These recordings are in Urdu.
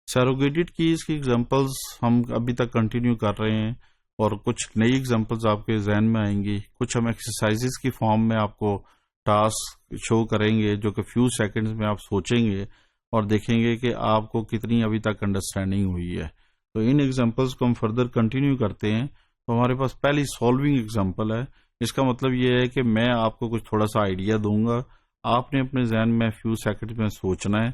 سیروگیٹڈ کیز کی ایگزامپلس ہم ابھی تک کنٹینیو کر رہے ہیں اور کچھ نئی ایگزامپلس آپ کے ذہن میں آئیں گی. کچھ ہم ایکسرسائزز کی فارم میں آپ کو ٹاسک شو کریں گے جو کہ فیو سیکنڈز میں آپ سوچیں گے اور دیکھیں گے کہ آپ کو کتنی ابھی تک انڈرسٹینڈنگ ہوئی ہے. تو ان ایگزامپلس کو ہم فردر کنٹینیو کرتے ہیں. تو ہمارے پاس پہلی سالونگ ایگزامپل ہے. اس کا مطلب یہ ہے کہ میں آپ کو کچھ تھوڑا سا آئیڈیا دوں گا, آپ نے اپنے ذہن میں فیو سیکنڈ میں سوچنا ہے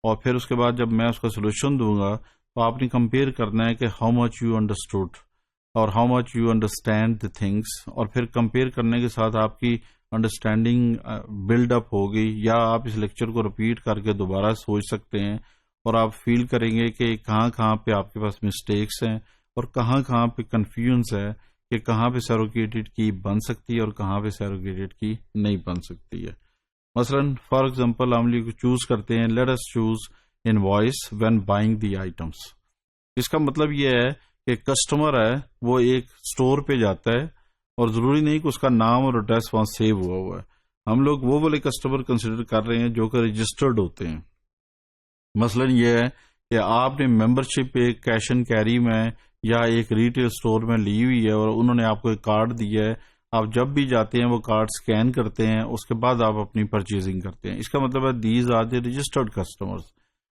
اور پھر اس کے بعد جب میں اس کا سولوشن دوں گا تو آپ نے کمپیئر کرنا ہے کہ ہاؤ مچ یو انڈرسٹوڈ اور how much you understand the things, اور پھر کمپیئر کرنے کے ساتھ آپ کی انڈرسٹینڈنگ بلڈ اپ ہوگی, یا آپ اس لیکچر کو ریپیٹ کر کے دوبارہ سوچ سکتے ہیں اور آپ فیل کریں گے کہ کہاں کہاں پہ آپ کے پاس مسٹیکس ہیں اور کہاں کہاں پہ کنفیوژنس ہے کہ کہاں پہ سیروگیٹڈ کی بن سکتی ہے اور کہاں پہ سیروگیٹڈ کی نہیں بن سکتی ہے. مثلا فار ایگزامپل ہم لوگ چوز کرتے ہیں let us choose invoice when buying the items. اس کا مطلب یہ ہے کہ کسٹمر ہے وہ ایک اسٹور پہ جاتا ہے اور ضروری نہیں کہ اس کا نام اور ایڈریس وہاں سیو ہوا ہے. ہم لوگ وہ والے کسٹمر کنسیڈر کر رہے ہیں جو کہ رجسٹرڈ ہوتے ہیں. مثلا یہ ہے کہ آپ نے ممبرشپ ایک کیش اینڈ کیری میں یا ایک ریٹیل اسٹور میں لی ہوئی ہے اور انہوں نے آپ کو ایک کارڈ دیا ہے. آپ جب بھی جاتے ہیں وہ کارڈ سکین کرتے ہیں, اس کے بعد آپ اپنی پرچیزنگ کرتے ہیں. اس کا مطلب ہے these are the registered customers.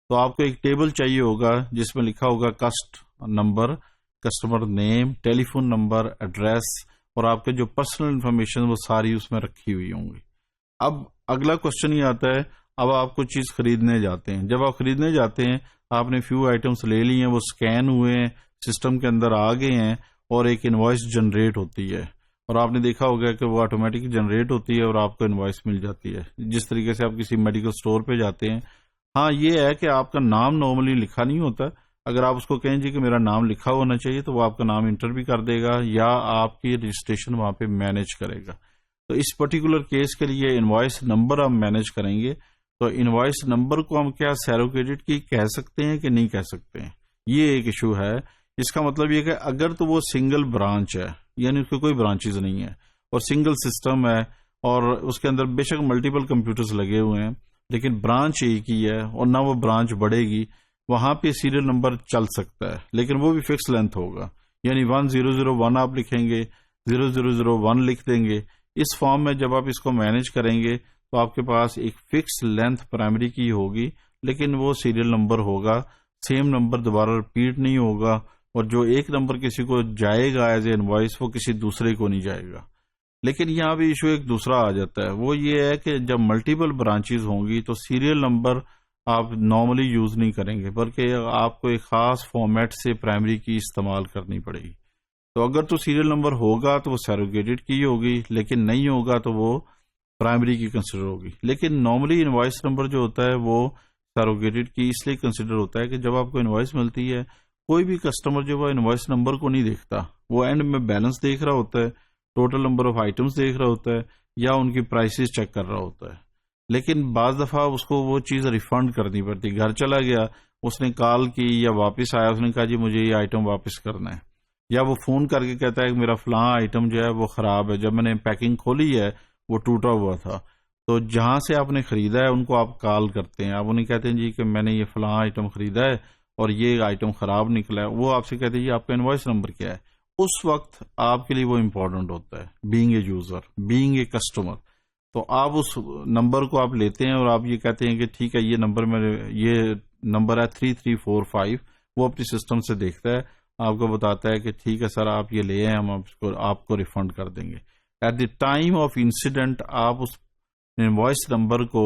تو آپ کو ایک ٹیبل چاہیے ہوگا جس میں لکھا ہوگا کسٹ نمبر, کسٹمر نیم, ٹیلی فون نمبر, ایڈریس اور آپ کے جو پرسنل انفارمیشن وہ ساری اس میں رکھی ہوئی ہوں گی. اب اگلا کوشچن یہ آتا ہے, اب آپ کوئی چیز خریدنے جاتے ہیں. جب آپ خریدنے جاتے ہیں آپ نے فیو آئٹمس لے لی ہیں, وہ سکین ہوئے ہیں, سسٹم کے اندر آ گئے ہیں اور ایک انوائس جنریٹ ہوتی ہے اور آپ نے دیکھا ہوگا کہ وہ آٹومیٹک جنریٹ ہوتی ہے اور آپ کو انوائس مل جاتی ہے. جس طریقے سے آپ کسی میڈیکل اسٹور پہ جاتے ہیں, ہاں یہ ہے کہ آپ کا نام نارملی لکھا نہیں ہوتا. اگر آپ اس کو کہیں جی کہ میرا نام لکھا ہونا چاہیے تو وہ آپ کا نام انٹر بھی کر دے گا یا آپ کی رجسٹریشن وہاں پہ مینیج کرے گا. تو اس پرٹیکولر کیس کے لیے انوائس نمبر ہم مینیج کریں گے. تو انوائس نمبر کو ہم کیا سیروگیٹڈ کی کہہ سکتے ہیں کہ نہیں کہہ سکتے ہیں, یہ ایک ایشو ہے. اس کا مطلب یہ کہ اگر تو وہ سنگل برانچ ہے, یعنی اس کے کوئی برانچز نہیں ہے اور سنگل سسٹم ہے اور اس کے اندر بے شک ملٹیپل کمپیوٹرز لگے ہوئے ہیں لیکن برانچ ایک ہی ہے اور نہ وہ برانچ بڑھے گی, وہاں پہ سیریل نمبر چل سکتا ہے لیکن وہ بھی فکس لینتھ ہوگا. یعنی 1001 آپ لکھیں گے, 0001 لکھ دیں گے. اس فارم میں جب آپ اس کو مینیج کریں گے تو آپ کے پاس ایک فکس لینتھ پرائمری کی ہوگی لیکن وہ سیریل نمبر ہوگا, سیم نمبر دوبارہ ریپیٹ نہیں ہوگا اور جو ایک نمبر کسی کو جائے گا ایز اے انوائس وہ کسی دوسرے کو نہیں جائے گا. لیکن یہاں بھی ایشو ایک دوسرا آ جاتا ہے, وہ یہ ہے کہ جب ملٹیپل برانچز ہوں گی تو سیریل نمبر آپ نارملی یوز نہیں کریں گے بلکہ آپ کو ایک خاص فارمیٹ سے پرائمری کی استعمال کرنی پڑے گی. تو اگر تو سیریل نمبر ہوگا تو وہ سیروگیٹڈ کی ہوگی, لیکن نہیں ہوگا تو وہ پرائمری کی کنسیڈر ہوگی. لیکن نارملی انوائس نمبر جو ہوتا ہے وہ سیروگیٹڈ کی اس لیے کنسیڈر ہوتا ہے کہ جب آپ کو انوائس ملتی ہے کوئی بھی کسٹمر جو وہ انوائس نمبر کو نہیں دیکھتا, وہ اینڈ میں بیلنس دیکھ رہا ہوتا ہے, ٹوٹل نمبر آف آئٹمس دیکھ رہا ہوتا ہے یا ان کی پرائسز چیک کر رہا ہوتا ہے. لیکن بعض دفعہ اس کو وہ چیز ریفنڈ کرنی پڑتی. گھر چلا گیا, اس نے کال کی یا واپس آیا, اس نے کہا جی مجھے یہ آئٹم واپس کرنا ہے, یا وہ فون کر کے کہتا ہے کہ میرا فلاں آئٹم جو ہے وہ خراب ہے, جب میں نے پیکنگ کھولی ہے وہ ٹوٹا ہوا تھا. تو جہاں سے آپ نے خریدا ہے ان کو آپ کال کرتے ہیں, آپ انہیں کہتے ہیں جی کہ میں نے یہ فلاں آئٹم خریدا ہے اور یہ آئٹم خراب نکلا ہے. وہ آپ سے کہتے ہیں جی آپ کا انوائس نمبر کیا ہے. اس وقت آپ کے لیے وہ امپورٹنٹ ہوتا ہے, being a user, being a customer. تو آپ اس نمبر کو آپ لیتے ہیں اور آپ یہ کہتے ہیں کہ ٹھیک ہے یہ نمبر ہے 3345. وہ اپنی سسٹم سے دیکھتا ہے, آپ کو بتاتا ہے کہ ٹھیک ہے سر آپ یہ لے آئے, ہم آپ کو ریفنڈ کر دیں گے. At the time of incident آپ اس انوائس نمبر کو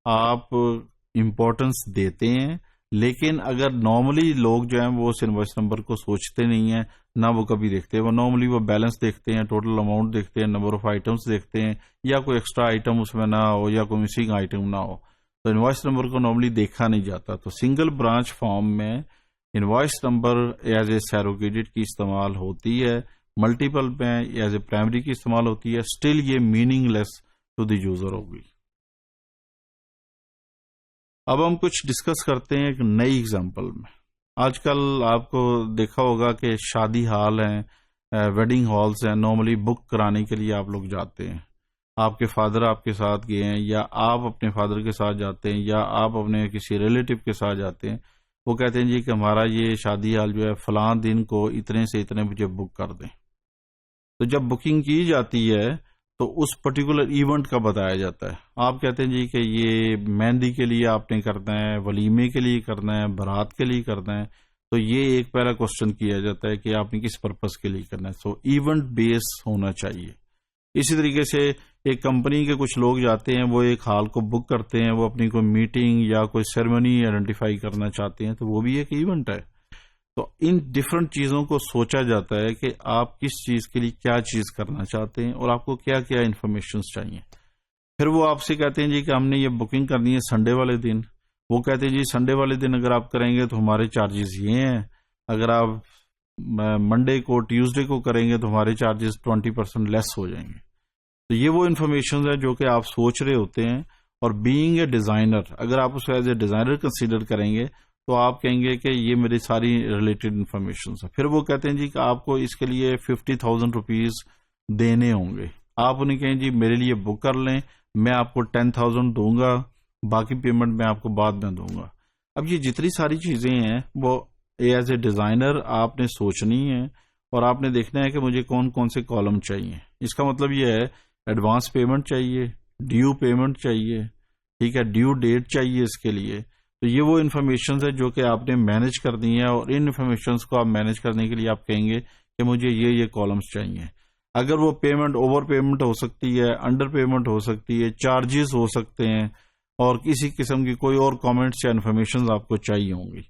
آپ امپورٹنس دیتے ہیں, لیکن اگر نارملی لوگ جو ہیں وہ اس انوائس نمبر کو سوچتے نہیں ہیں, نہ وہ کبھی دیکھتے ہیں. وہ نارملی وہ بیلنس دیکھتے ہیں, ٹوٹل اماؤنٹ دیکھتے ہیں, نمبر آف آئٹمس دیکھتے ہیں, یا کوئی ایکسٹرا آئٹم اس میں نہ ہو یا کوئی مسنگ آئٹم نہ ہو. تو انوائس نمبر کو نارملی دیکھا نہیں جاتا. تو سنگل برانچ فارم میں انوائس نمبر ایز اے سیروگیٹڈ کی استعمال ہوتی ہے, ملٹیپل میں ایز اے پرائمری کی استعمال ہوتی ہے. اسٹل یہ meaningless to the user ہوگی. اب ہم کچھ ڈسکس کرتے ہیں ایک نئی ایگزامپل میں. آج کل آپ کو دیکھا ہوگا کہ شادی ہال ہیں, ویڈنگ ہالز ہیں, نارملی بک کرانے کے لیے آپ لوگ جاتے ہیں. آپ کے فادر آپ کے ساتھ گئے ہیں یا آپ اپنے فادر کے ساتھ جاتے ہیں یا آپ اپنے کسی ریلیٹو کے ساتھ جاتے ہیں. وہ کہتے ہیں جی کہ ہمارا یہ شادی ہال جو ہے فلاں دن کو اتنے سے اتنے بجے بک کر دیں. تو جب بکنگ کی جاتی ہے تو اس پرٹیکولر ایونٹ کا بتایا جاتا ہے. آپ کہتے ہیں جی کہ یہ مہندی کے لیے آپ نے کرنا ہے, ولیمے کے لیے کرنا ہے, بارات کے لیے کرنا ہے, تو یہ ایک پہلا کوشچن کیا جاتا ہے کہ آپ نے کس پرپس کے لیے کرنا ہے. سو ایونٹ بیس ہونا چاہیے. اسی طریقے سے ایک کمپنی کے کچھ لوگ جاتے ہیں, وہ ایک ہال کو بک کرتے ہیں, وہ اپنی کوئی میٹنگ یا کوئی سیریمنی آئیڈینٹیفائی کرنا چاہتے ہیں, تو وہ بھی ایک ایونٹ ہے. تو ان ڈفرنٹ چیزوں کو سوچا جاتا ہے کہ آپ کس چیز کے لیے کیا چیز کرنا چاہتے ہیں اور آپ کو کیا کیا انفارمیشنز چاہیے. پھر وہ آپ سے کہتے ہیں جی کہ ہم نے یہ بکنگ کرنی ہے سنڈے والے دن. وہ کہتے ہیں جی سنڈے والے دن اگر آپ کریں گے تو ہمارے چارجز یہ ہیں, اگر آپ منڈے کو ٹیوزڈے کو کریں گے تو ہمارے چارجز 20% لیس ہو جائیں گے. تو یہ وہ انفارمیشنز ہے جو کہ آپ سوچ رہے ہوتے ہیں. اور بینگ اے ڈیزائنر, اگر آپ اس کو ایز اے ڈیزائنر کنسیڈر کریں گے تو آپ کہیں گے کہ یہ میری ساری ریلیٹڈ انفارمیشنز ہیں. پھر وہ کہتے ہیں جی کہ آپ کو اس کے لیے 50,000 روپیز دینے ہوں گے. آپ انہیں کہیں جی میرے لیے بک کر لیں, میں آپ کو 10,000 دوں گا, باقی پیمنٹ میں آپ کو بعد میں دوں گا. اب یہ جتنی ساری چیزیں ہیں وہ ایز اے ڈیزائنر آپ نے سوچنی ہے اور آپ نے دیکھنا ہے کہ مجھے کون کون سے کالم چاہیے. اس کا مطلب یہ ہے ایڈوانس پیمنٹ چاہیے, ڈیو پیمنٹ چاہیے, ٹھیک ہے, ڈیو ڈیٹ چاہیے اس کے لیے. تو یہ وہ انفارمیشنز ہے جو کہ آپ نے مینج کرنی ہے, اور ان انفارمیشنز کو آپ مینج کرنے کے لیے آپ کہیں گے کہ مجھے یہ کالمز چاہیے. اگر وہ پیمنٹ اوور پیمنٹ ہو سکتی ہے, انڈر پیمنٹ ہو سکتی ہے, چارجز ہو سکتے ہیں, اور کسی قسم کی کوئی اور کامنٹس یا انفارمیشنز آپ کو چاہیے ہوں گی.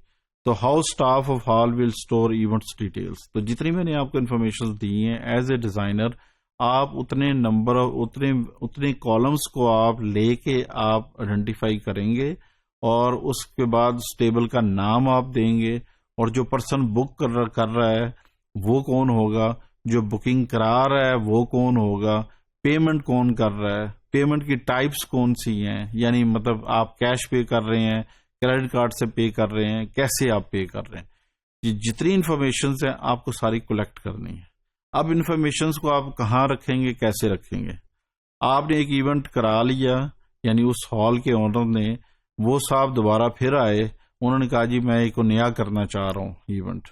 تو how staff of hall will store events details. تو جتنی میں نے آپ کو انفارمیشنز دی ہیں ایز اے ڈیزائنر, آپ اتنے نمبر اتنے کالمز کو آپ لے کے آپ آئیڈینٹیفائی کریں گے, اور اس کے بعد اسٹیبل کا نام آپ دیں گے, اور جو پرسن بک کر رہا ہے وہ کون ہوگا, جو بکنگ کرا رہا ہے وہ کون ہوگا, پیمنٹ کون کر رہا ہے, پیمنٹ کی ٹائپس کون سی ہیں, یعنی مطلب آپ کیش پے کر رہے ہیں, کریڈٹ کارڈ سے پے کر رہے ہیں, کیسے آپ پے کر رہے ہیں. یہ جتنی انفارمیشنز ہیں آپ کو ساری کلیکٹ کرنی ہے. اب انفارمیشنز کو آپ کہاں رکھیں گے, کیسے رکھیں گے. آپ نے ایک ایونٹ کرا لیا, یعنی اس ہال کے اونر نے, وہ صاحب دوبارہ پھر آئے, انہوں نے کہا جی میں ایک نیا کرنا چاہ رہا ہوں ایونٹ.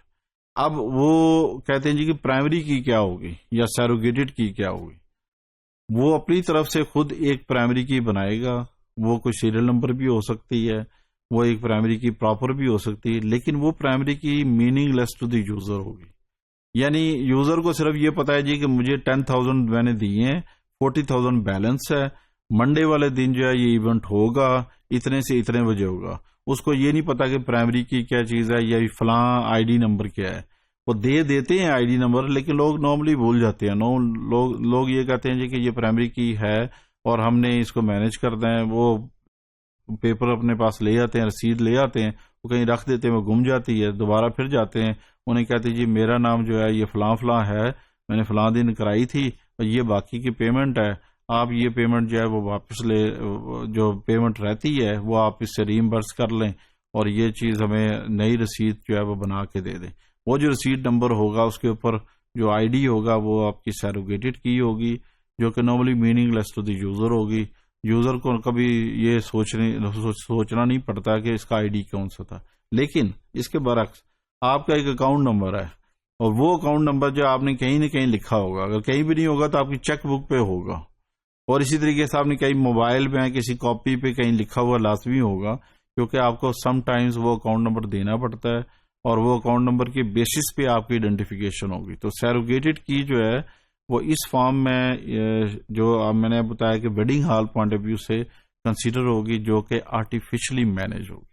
اب وہ کہتے ہیں جی کہ پرائمری کی کیا ہوگی یا سیروگیٹڈ کی کیا ہوگی. وہ اپنی طرف سے خود ایک پرائمری کی بنائے گا, وہ کوئی سیریل نمبر بھی ہو سکتی ہے, وہ ایک پرائمری کی پراپر بھی ہو سکتی ہے, لیکن وہ پرائمری کی meaningless to the user ہوگی. یعنی یوزر کو صرف یہ پتا ہے جی کہ مجھے 10,000 میں نے دیے ہیں, 40,000 بیلنس ہے, منڈے والے دن جو ہے یہ ایونٹ ہوگا, اتنے سے اتنے بجے ہوگا. اس کو یہ نہیں پتا کہ پرائمری کی کیا چیز ہے یا فلاں آئی ڈی نمبر کیا ہے. وہ دیتے ہیں آئی ڈی نمبر, لیکن لوگ نارملی بھول جاتے ہیں. لوگ یہ کہتے ہیں جی کہ یہ پرائمری کی ہے اور ہم نے اس کو مینج کرنا ہے. وہ پیپر اپنے پاس لے آتے ہیں, رسید لے آتے ہیں, وہ کہیں رکھ دیتے ہیں, وہ گم جاتی ہے, دوبارہ پھر جاتے ہیں, انہیں کہتے ہیں جی میرا نام جو ہے یہ فلاں فلاں ہے, میں نے فلاں دن کرائی تھی, اور یہ باقی کی پیمنٹ ہے, آپ یہ پیمنٹ جو ہے وہ واپس لے, جو پیمنٹ رہتی ہے وہ آپ اس سے ریمبرس کر لیں, اور یہ چیز ہمیں نئی رسید جو ہے وہ بنا کے دے دیں. وہ جو رسید نمبر ہوگا اس کے اوپر جو آئی ڈی ہوگا وہ آپ کی سیروگیٹڈ کی ہوگی, جو کہ normally meaningless to the user ہوگی. یوزر کو کبھی یہ سوچنا نہیں پڑتا کہ اس کا آئی ڈی کون سا تھا. لیکن اس کے برعکس آپ کا ایک اکاؤنٹ نمبر ہے, اور وہ اکاؤنٹ نمبر جو آپ نے کہیں نہ کہیں لکھا ہوگا, اگر کہیں بھی نہیں ہوگا تو آپ کی چیک بک پہ ہوگا, اور اسی طریقے سے آپ نے کہیں موبائل پہ کسی کاپی پہ کہیں لکھا ہوا لازمی ہوگا, کیونکہ آپ کو سم ٹائمز وہ اکاؤنٹ نمبر دینا پڑتا ہے, اور وہ اکاؤنٹ نمبر کے بیسس پہ آپ کی آئیڈینٹیفیکیشن ہوگی. تو سیروگیٹڈ کی جو ہے وہ اس فارم میں جو میں نے بتایا کہ wedding hall point of view سے کنسیڈر ہوگی, جو کہ آرٹیفیشلی مینج ہوگی.